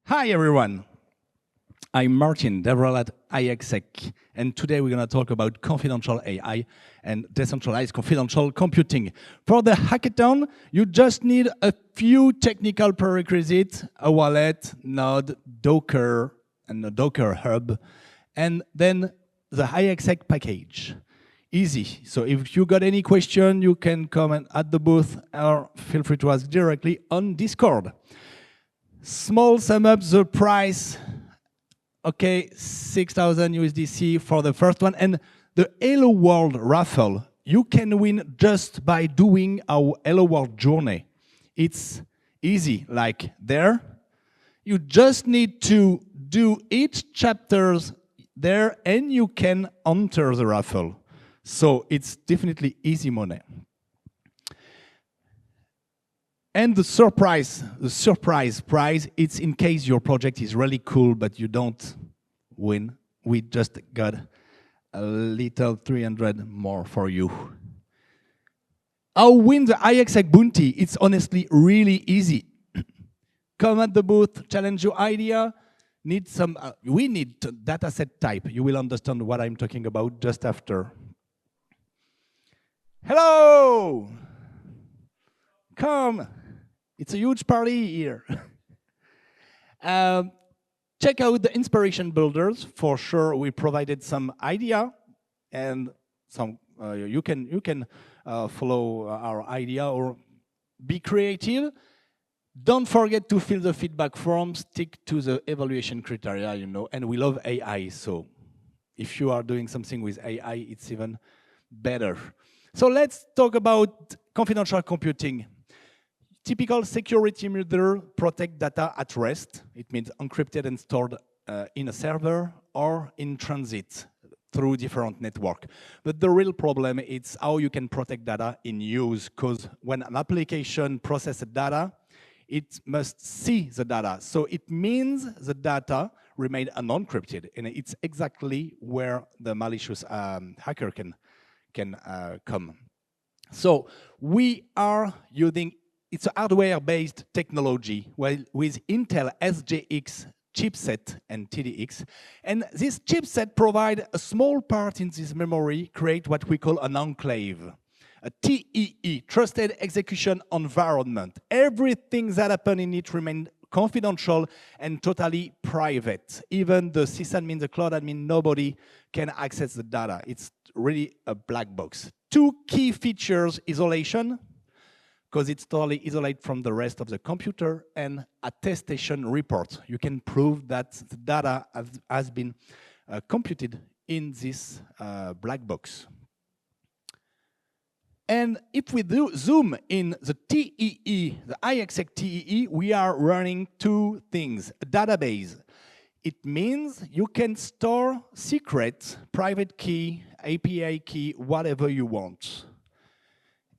Hi everyone, I'm Martin, developer at iExec, and today we're going to talk about confidential AI and decentralized confidential computing. For the hackathon, you just need a few technical prerequisites, a wallet, node, Docker, and a Docker hub, and then the iExec package. Easy. So if you got any question, you can comment at the booth or feel free to ask directly on Discord. Small sum up the price. Okay, 6,000 USDC for the first one. And the Hello World raffle, you can win just by doing our Hello World journey. It's easy, like there. You just need to do each chapters there and you can enter the raffle. So it's definitely easy money. And the surprise prize, it's in case your project is really cool, but you don't win. We just got a little 300 more for you. How win the iExec bounty? It's honestly really easy. Come at the booth, challenge your idea. Need some. We need dataset type. You will understand what I'm talking about just after. Hello! Come. It's a huge party here. Check out the inspiration builders. For sure, we provided some idea, and some you can follow our idea or be creative. Don't forget to fill the feedback form. Stick to the evaluation criteria, And we love AI, so if you are doing something with AI, it's even better. So let's talk about confidential computing. Typical security measure protect data at rest. It means encrypted and stored in a server or in transit through different network. But the real problem is how you can protect data in use, because when an application processes data, it must see the data. So it means the data remain unencrypted, and it's exactly where the malicious hacker can come. So we are using it's a hardware-based technology with Intel SGX chipset and TDX. And this chipset provides a small part in this memory, create what we call an enclave. A TEE, Trusted Execution Environment. Everything that happens in it remains confidential and totally private. Even the sysadmin, the cloud admin, nobody can access the data. It's really a black box. Two key features: isolation, because it's totally isolated from the rest of the computer, and attestation report. You can prove that the data has been computed in this black box. And if we zoom in the TEE, the iExec TEE, we are running two things. A database. It means you can store secret, private key, API key, whatever you want.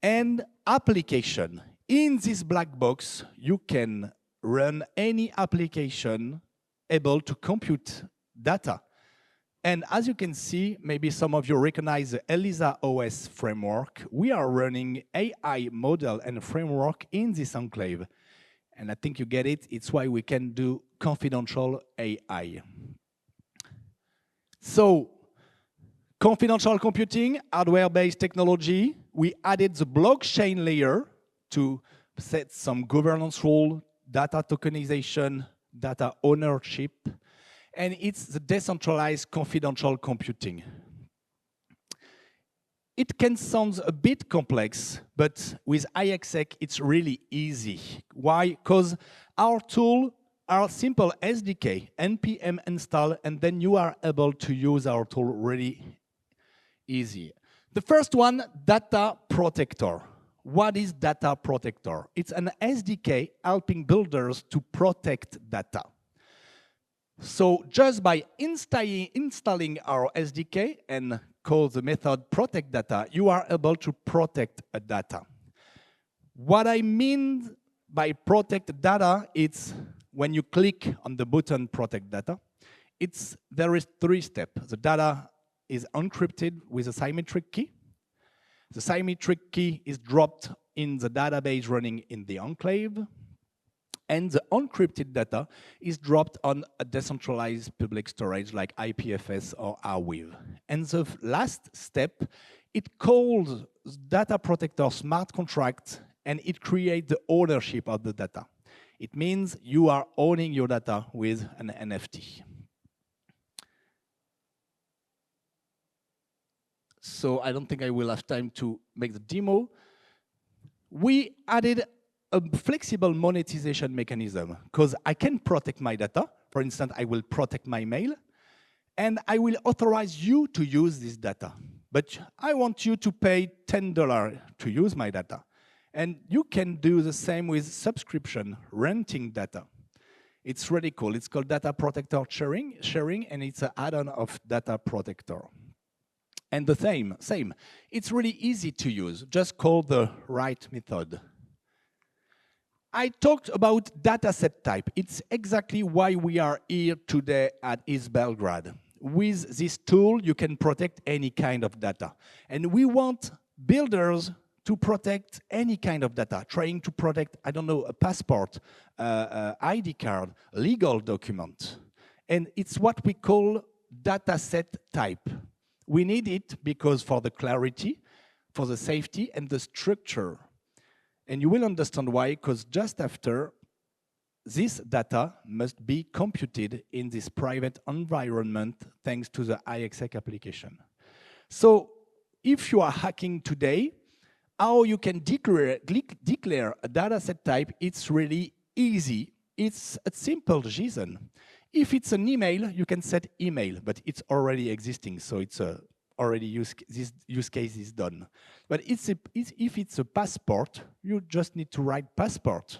And application. In this black box, you can run any application able to compute data. And as you can see, maybe some of you recognize the ELISA OS framework. We are running AI model and framework in this enclave. And I think you get it. It's why we can do confidential AI. So, confidential computing, hardware-based technology. We added the blockchain layer to set some governance rule, data tokenization, data ownership, and it's the decentralized confidential computing. It can sound a bit complex, but with iExec, it's really easy. Why? Because our tool are simple SDK, npm install, and then you are able to use our tool really easy. The first one, Data Protector. What is Data Protector? It's an SDK helping builders to protect data. So just by installing our SDK and call the method protect data, you are able to protect a data. What I mean by protect data, it's when you click on the button protect data, there is 3 steps. The data is encrypted with a symmetric key. The symmetric key is dropped in the database running in the enclave. And the encrypted data is dropped on a decentralized public storage like IPFS or Arweave. And the last step, it calls data protector smart contract, and it creates the ownership of the data. It means you are owning your data with an NFT. So I don't think I will have time to make the demo. We added a flexible monetization mechanism because I can protect my data. For instance, I will protect my mail, and I will authorize you to use this data. But I want you to pay $10 to use my data. And you can do the same with subscription, renting data. It's really cool. It's called Data Protector sharing, and it's an add-on of Data Protector. And the same. It's really easy to use. Just call the right method. I talked about dataset type. It's exactly why we are here today at East Belgrade. With this tool, you can protect any kind of data. And we want builders to protect any kind of data, trying to protect, I don't know, a passport, ID card, legal document. And it's what we call dataset type. We need it because for the clarity, for the safety, and the structure. And you will understand why, because just after, this data must be computed in this private environment thanks to the iExec application. So if you are hacking today, how you can declare a dataset type, it's really easy. It's a simple JSON. If it's an email, you can set email, but it's already existing, so it's already this use case is done. But if it's a passport, you just need to write passport,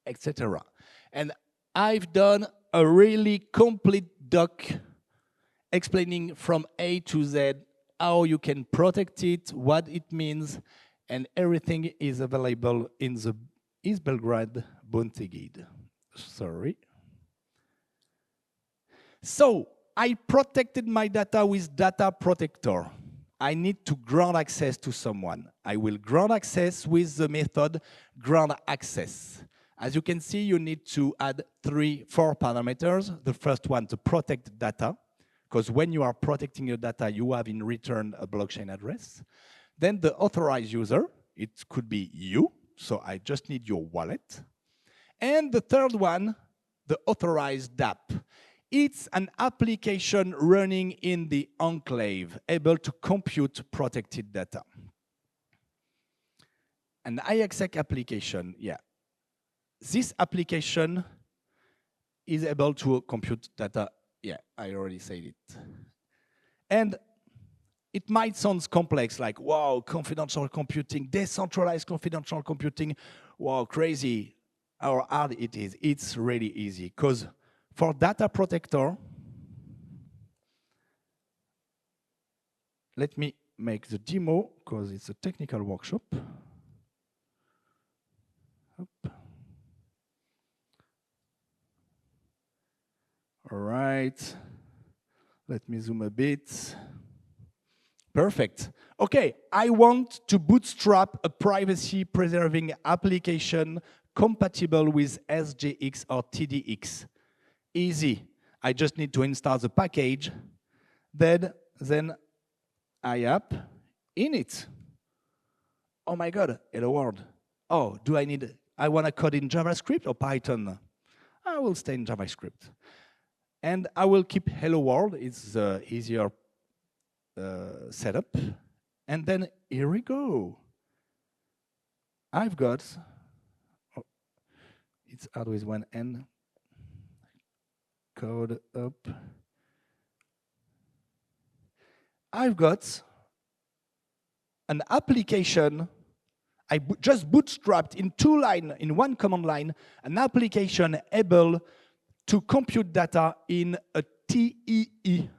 etc. And I've done a really complete doc explaining from A to Z how you can protect it, what it means, and everything is available in the East Belgrade Bounty Guide. Sorry. So I protected my data with Data Protector. I need to grant access to someone. I will grant access with the method grant access. As you can see, you need to add 4 parameters. The first one, to protect data, because when you are protecting your data, you have in return a blockchain address. Then the authorized user, it could be you, so I just need your wallet. And the third one, the authorized DApp. It's an application running in the enclave, able to compute protected data. An iExec application, yeah. This application is able to compute data. Yeah, I already said it. And it might sound complex, like, wow, confidential computing, decentralized confidential computing, wow, crazy. How hard it is. It's really easy, because for Data Protector, let me make the demo, because it's a technical workshop. Hop. All right, let me zoom a bit. Perfect. Okay, I want to bootstrap a privacy-preserving application compatible with SGX or TDX. Easy. I just need to install the package, then iApp init. Oh my God, hello world. Oh, I want to code in JavaScript or Python? I will stay in JavaScript. And I will keep hello world, it's the easier setup. And then here we go. I've got, oh, it's always one N, code up. I've got an application. I just bootstrapped in 2 lines, in 1 command line, an application able to compute data in a TEE.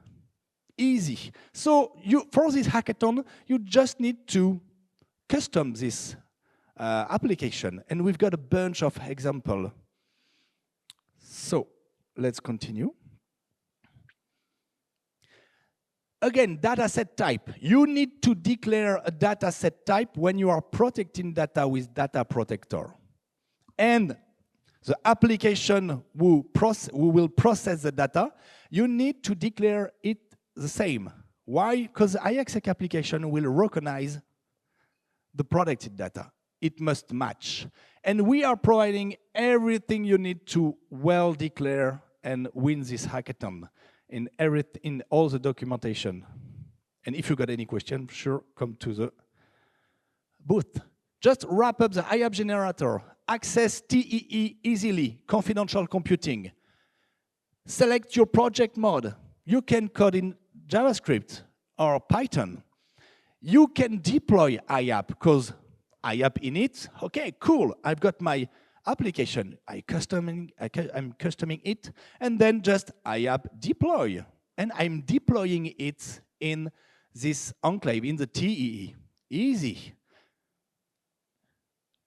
Easy. So for this hackathon, you just need to custom this application. And we've got a bunch of examples. So let's continue. Again, dataset type. You need to declare a dataset type when you are protecting data with Data Protector. And the application who will process the data, you need to declare it the same. Why? Because the iExec application will recognize the protected data. It must match. And we are providing everything you need to well declare and win this hackathon in all the documentation. And if you got any question, sure, come to the booth. Just wrap up the IAP generator. Access TEE easily, confidential computing. Select your project mode. You can code in JavaScript or Python. You can deploy IAP because IAP init. Okay, cool. I've got my application. I'm customing it, and then just IAP deploy. And I'm deploying it in this enclave, in the TEE. Easy.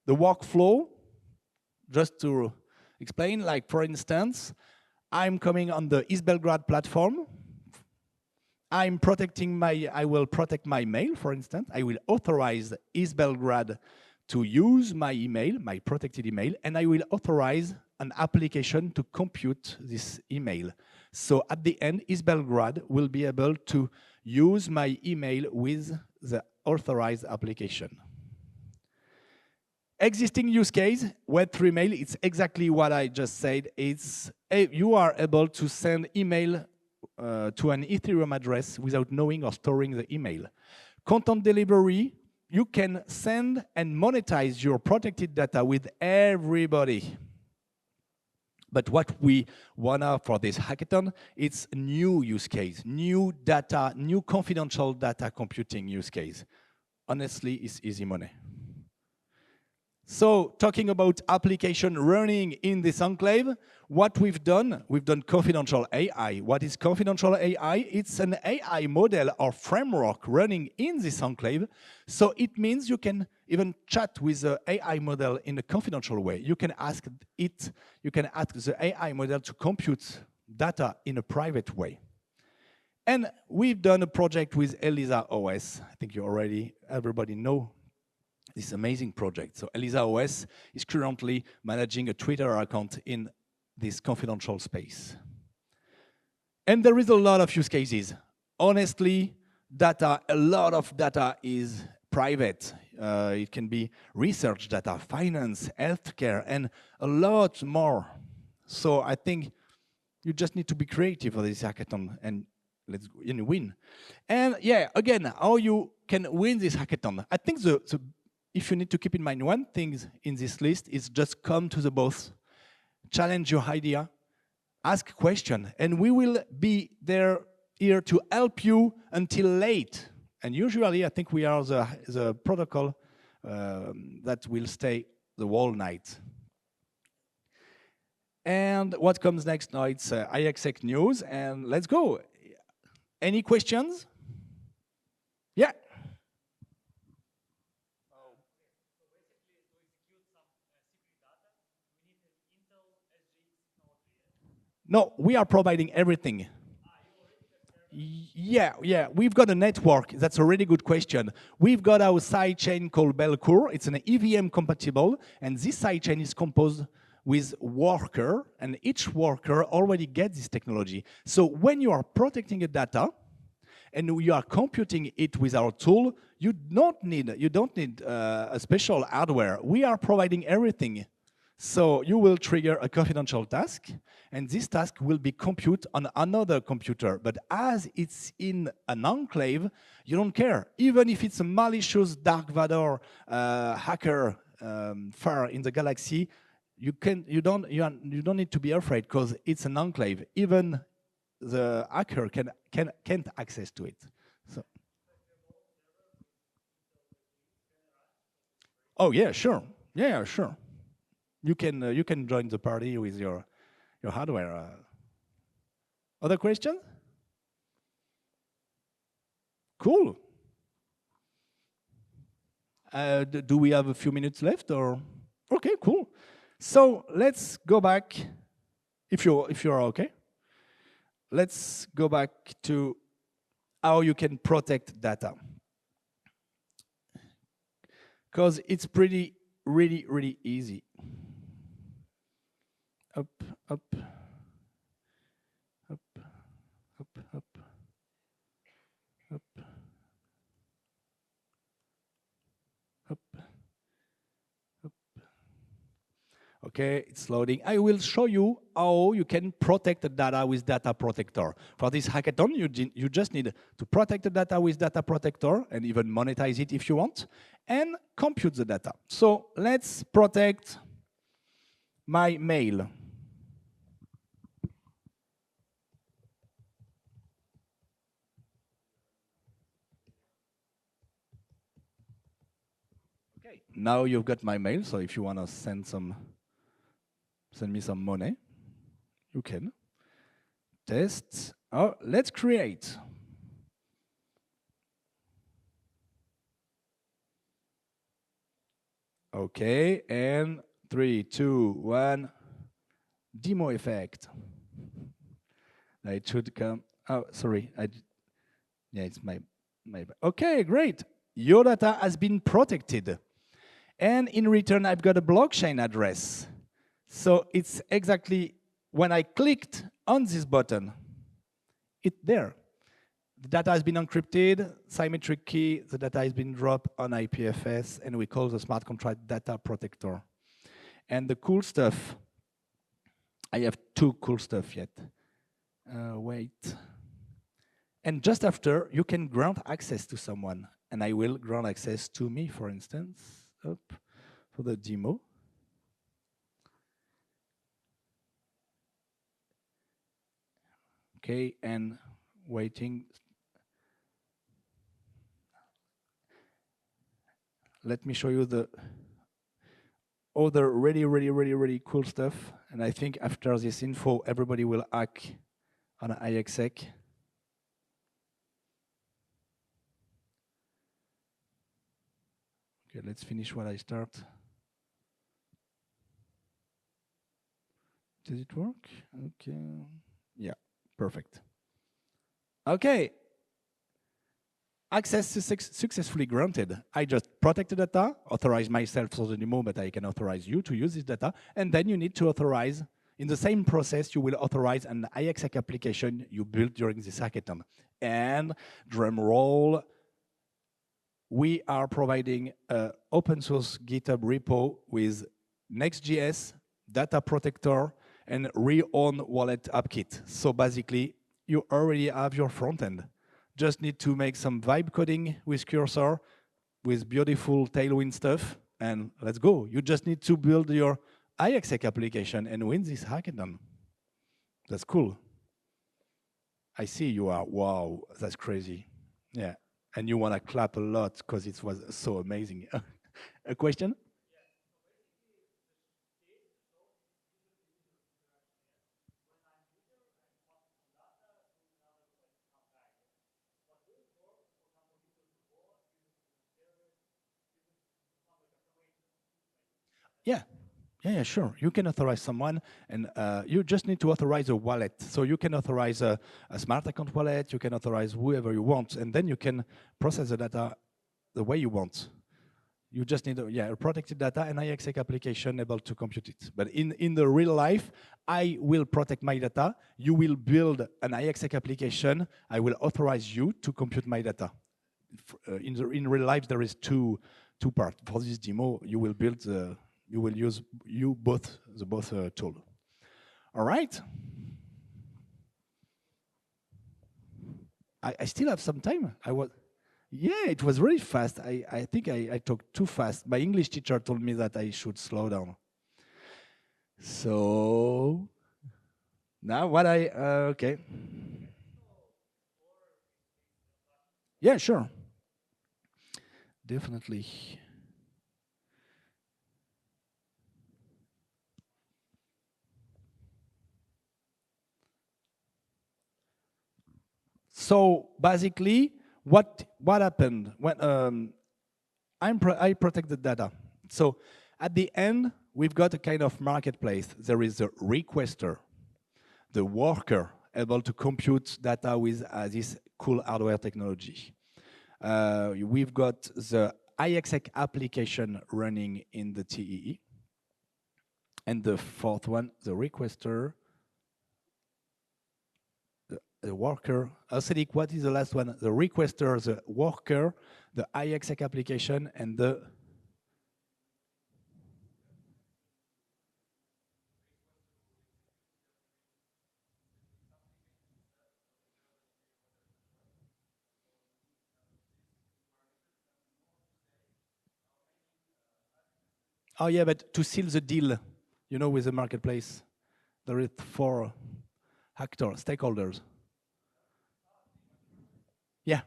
The workflow, just to explain, like for instance, I'm coming on the East Belgrade platform. I will protect my mail, for instance. I will authorize East Belgrade to use my email, my protected email, and I will authorize an application to compute this email. So at the end, East Belgrade will be able to use my email with the authorized application. Existing use case, Web3 mail, it's exactly what I just said. It's you are able to send email to an Ethereum address without knowing or storing the email. Content delivery, you can send and monetize your protected data with everybody. But what we want for this hackathon, it's a new use case, new data, new confidential data computing use case. Honestly, it's easy money. So talking about application running in this enclave, what we've done confidential AI. What is confidential AI? It's an AI model or framework running in this enclave. So it means you can even chat with the AI model in a confidential way. You can ask the AI model to compute data in a private way. And we've done a project with Elisa OS. I think everybody know this amazing project. So Elisa OS is currently managing a Twitter account in this confidential space. And there is a lot of use cases. Honestly, a lot of data is private. It can be research data, finance, healthcare, and a lot more. So I think you just need to be creative for this hackathon and let's win. And yeah, again, how you can win this hackathon. I think if you need to keep in mind one thing in this list is just come to the booth, challenge your idea, ask a question, and we will be here to help you until late. And usually, I think we are the protocol that will stay the whole night. And what comes next now? It's iExec news, and let's go. Any questions? Yeah. No, we are providing everything. Yeah, we've got a network. That's a really good question. We've got our sidechain called Leclercq. It's an EVM compatible, and this sidechain is composed with worker, and each worker already gets this technology. So when you are protecting a data, and you are computing it with our tool, you don't need a special hardware. We are providing everything. So you will trigger a confidential task, and this task will be computed on another computer. But as it's in an enclave, you don't care. Even if it's a malicious Dark Vador hacker far in the galaxy, you don't need to be afraid because it's an enclave. Even the hacker can't access to it. So. Oh yeah, sure. Yeah, sure. You can join the party with your hardware. Other questions? Cool. Do we have a few minutes left, or? Okay, cool. So let's go back. If you're okay, let's go back to how you can protect data, because it's really easy. up, up, up, up, up, up, up, up. Okay, it's loading. I will show you how you can protect the data with Data Protector. For this hackathon, you just need to protect the data with Data Protector and even monetize it if you want, and compute the data. So let's protect my mail. Okay, now you've got my mail, so if you want to send me some money, you can. Test. Oh, let's create. Okay, and 3, 2, 1. Demo effect. It should come. Oh, sorry. Yeah, it's my. Okay, great. Your data has been protected. And in return, I've got a blockchain address. So it's exactly when I clicked on this button, it's there. The data has been encrypted, symmetric key, the data has been dropped on IPFS, and we call the smart contract Data Protector. And the cool stuff, I have two cool stuff yet. Wait. And just after, you can grant access to someone. And I will grant access to me, for instance, up for the demo. Okay, and waiting. Let me show you the other really cool stuff. And I think after this info, everybody will hack on iExec. Okay, let's finish what I start. Does it work? Okay. Yeah, perfect. Okay. Access successfully granted. I just protect the data, authorize myself for the demo, but I can authorize you to use this data, and then you need to authorize, in the same process, you will authorize an iExec application you built during this hackathon. And drum roll, we are providing an open source GitHub repo with Next.js, Data Protector, and re-own wallet app kit. So basically, you already have your front end. Just need to make some vibe coding with Cursor, with beautiful Tailwind stuff, and let's go. You just need to build your iExec application and win this hackathon. That's cool. I see you are, wow, that's crazy. Yeah, and you want to clap a lot because it was so amazing. A question? Yeah. Yeah, sure. You can authorize someone, and you just need to authorize a wallet. So you can authorize a smart account wallet, you can authorize whoever you want, and then you can process the data the way you want. You just need a protected data and iExec application able to compute it. But in the real life, I will protect my data. You will build an iExec application. I will authorize you to compute my data. In real life, there is two parts. For this demo, you will build you will use both tool. All right. I still have some time. Yeah, it was really fast. I think I talked too fast. My English teacher told me that I should slow down. So now what okay. Yeah, sure. Definitely. So basically, what happened when I protect the data. So at the end, we've got a kind of marketplace. There is a requester, the worker able to compute data with this cool hardware technology. We've got the iExec application running in the TEE. And the fourth one, the requester, the worker. Cedric, what is the last one? The requester, the worker, the iExec application, and the... Oh yeah, but to seal the deal, you know, with the marketplace, there is 4 actors, stakeholders. Yeah.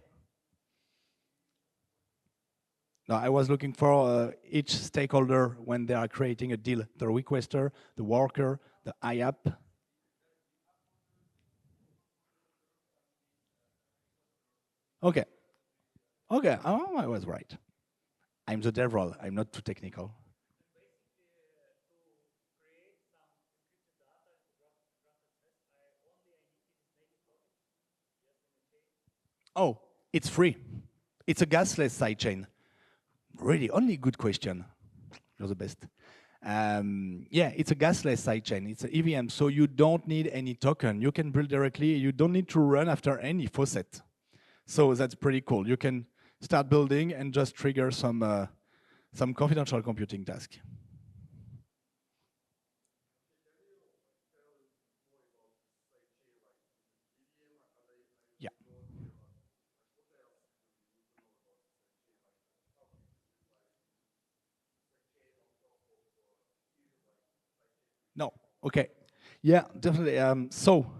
No, I was looking for each stakeholder when they are creating a deal. The requester, the worker, the IAP. Okay. Okay, oh, I was right. I'm the devil, I'm not too technical. Oh, it's free. It's a gasless sidechain. Really, only good question. You're the best. Yeah, it's a gasless sidechain. It's an EVM, so you don't need any token. You can build directly. You don't need to run after any faucet. So that's pretty cool. You can start building and just trigger some confidential computing task. Yeah. No. Okay. Yeah, definitely. So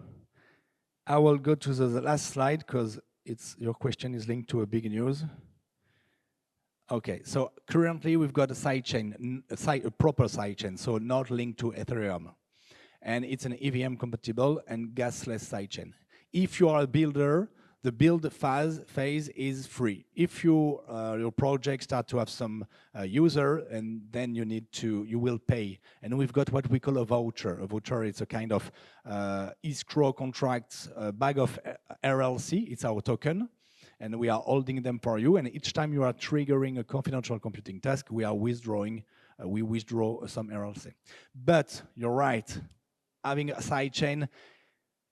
I will go to the last slide because your question is linked to a big news. Okay, so currently we've got a sidechain, a proper sidechain, so not linked to Ethereum. And it's an EVM compatible and gasless sidechain. If you are a builder, the build phase is free. If your project start to have some user, and then you will pay. And we've got what we call a voucher. A voucher is a kind of escrow contract, bag of RLC. It's our token. And we are holding them for you. And each time you are triggering a confidential computing task, we are withdrawing. We withdraw some RLC. But you're right. Having a sidechain,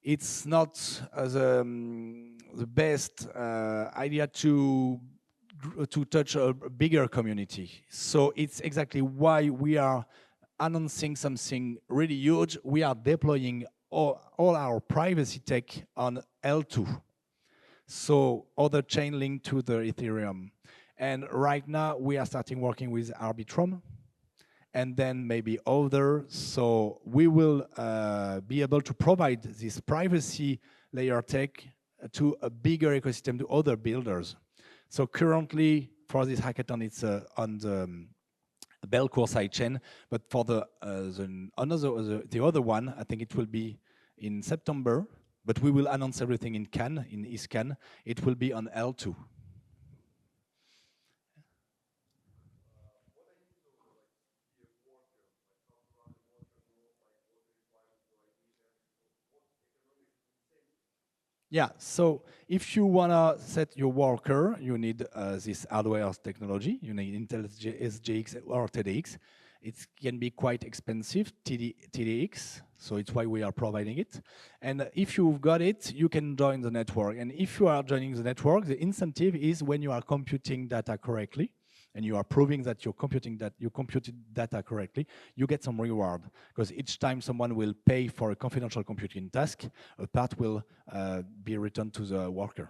it's not the best idea to touch a bigger community. So it's exactly why we are announcing something really huge. We are deploying all our privacy tech on L2. So other chain linked to the Ethereum. And right now we are starting working with Arbitrum and then maybe other. So we will be able to provide this privacy layer tech to a bigger ecosystem, to other builders. So currently for this hackathon, it's on the Belcore sidechain, but for the other one, I think it will be in September, but we will announce everything in Cannes, in East Cannes. It will be on L2. Yeah, so if you want to set your worker, you need this hardware technology. You need Intel SGX or TDX. It can be quite expensive, TDX, so it's why we are providing it. And if you've got it, you can join the network. And if you are joining the network, the incentive is when you are computing data correctly, and you are proving that you're you computed data correctly, you get some reward. Because each time someone will pay for a confidential computing task, a part will be returned to the worker.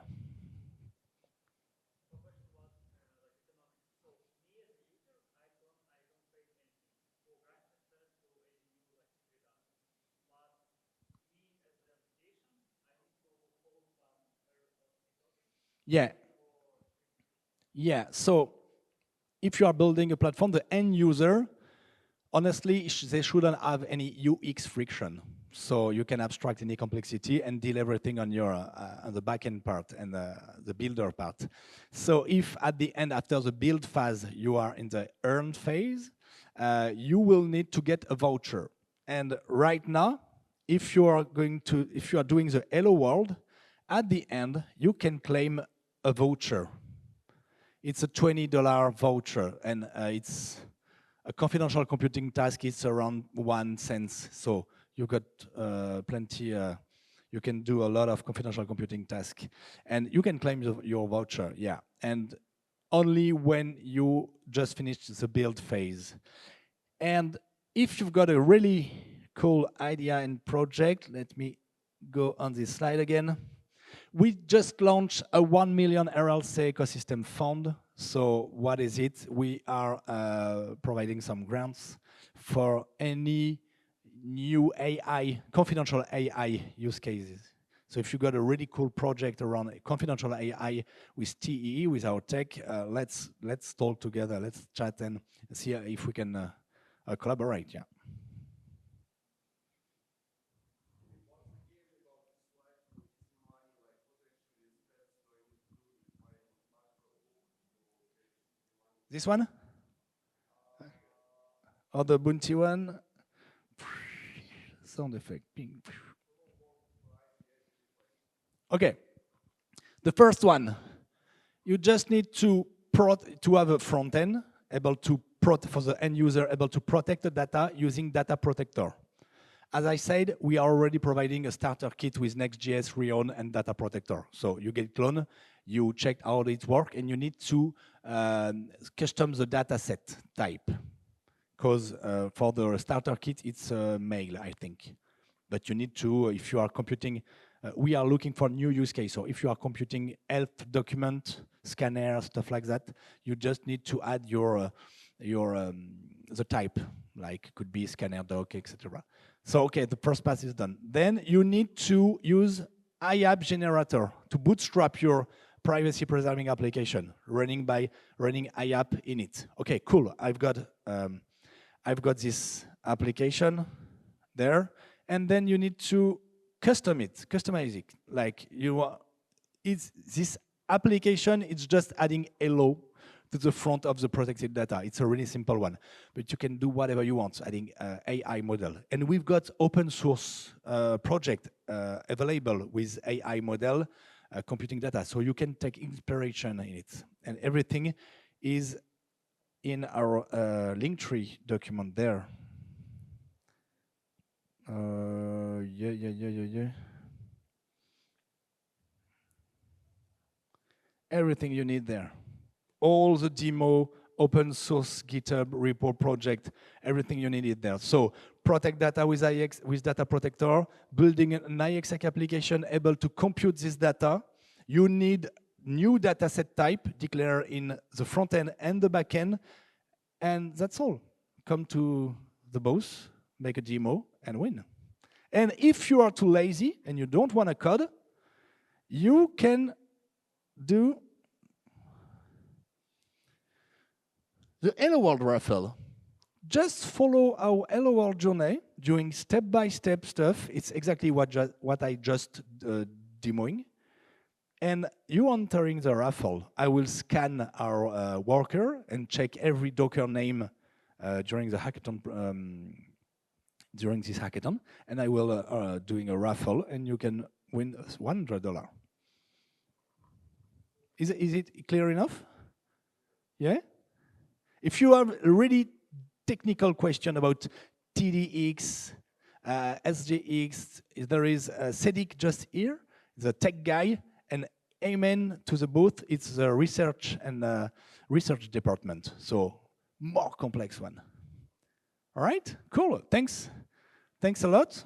Yeah. Yeah, so if you are building a platform, the end user, honestly, they shouldn't have any UX friction. So you can abstract any complexity and deal everything on your on the backend part and the builder part. So if at the end, after the build phase, you are in the earn phase, you will need to get a voucher. And right now, if you are doing the Hello World, at the end, you can claim a voucher. It's a $20 voucher, and it's A confidential computing task is around 1 cent. So you got plenty, you can do a lot of confidential computing tasks. And you can claim your voucher, yeah. And only when you just finished the build phase. And if you've got a really cool idea and project, let me go on this slide again. We just launched a 1 million RLC ecosystem fund. So what is it? We are providing some grants for any new AI, confidential AI use cases. So if you got a really cool project around confidential AI with TEE, with our tech, let's talk together, let's chat and see if we can collaborate, yeah. This one? Or the Bounty one? Sound effect, ping. Okay, the first one, you just need to have a front end able to for the end user able to protect the data using data protector. As I said, we are already providing a starter kit with Next.js, Reon, and data protector. So you get clone, you check how it works, and you need to custom the data set type. Because for the starter kit, it's mail, I think. But you need to, if you are computing, we are looking for new use case. So if you are computing health document, scanner, stuff like that, you just need to add your the type, like could be scanner doc, etc. So okay, the first pass is done. Then you need to use iApp generator to bootstrap your privacy preserving application running by running iApp in it. Okay, cool. I've got this application there, and then you need to customize it. Like this application, it's just adding hello to the front of the protected data. It's a really simple one, but you can do whatever you want, adding AI model. And we've got open source project available with AI model computing data, so you can take inspiration in it. And everything is in our Linktree document there. Yeah. Everything you need there. All the demo, open source GitHub repo project, everything you need there. So protect data with data protector, building an iExec application able to compute this data. You need new data set type declared in the front end and the back end, and that's all. Come to the booth, make a demo, and win. And if you are too lazy and you don't want to code, you can do the Hello World raffle. Just follow our Hello World journey, doing step-by-step stuff. It's exactly what I just demoing. And you entering the raffle, I will scan our worker and check every Docker name during the hackathon, during this hackathon, and I will doing a raffle, and you can win $100. Is it clear enough? Yeah? If you have a really technical question about TDX, SJX, there is Cedric just here, the tech guy, and Amen to the booth. It's the research and research department, so more complex one. All right, cool. Thanks a lot.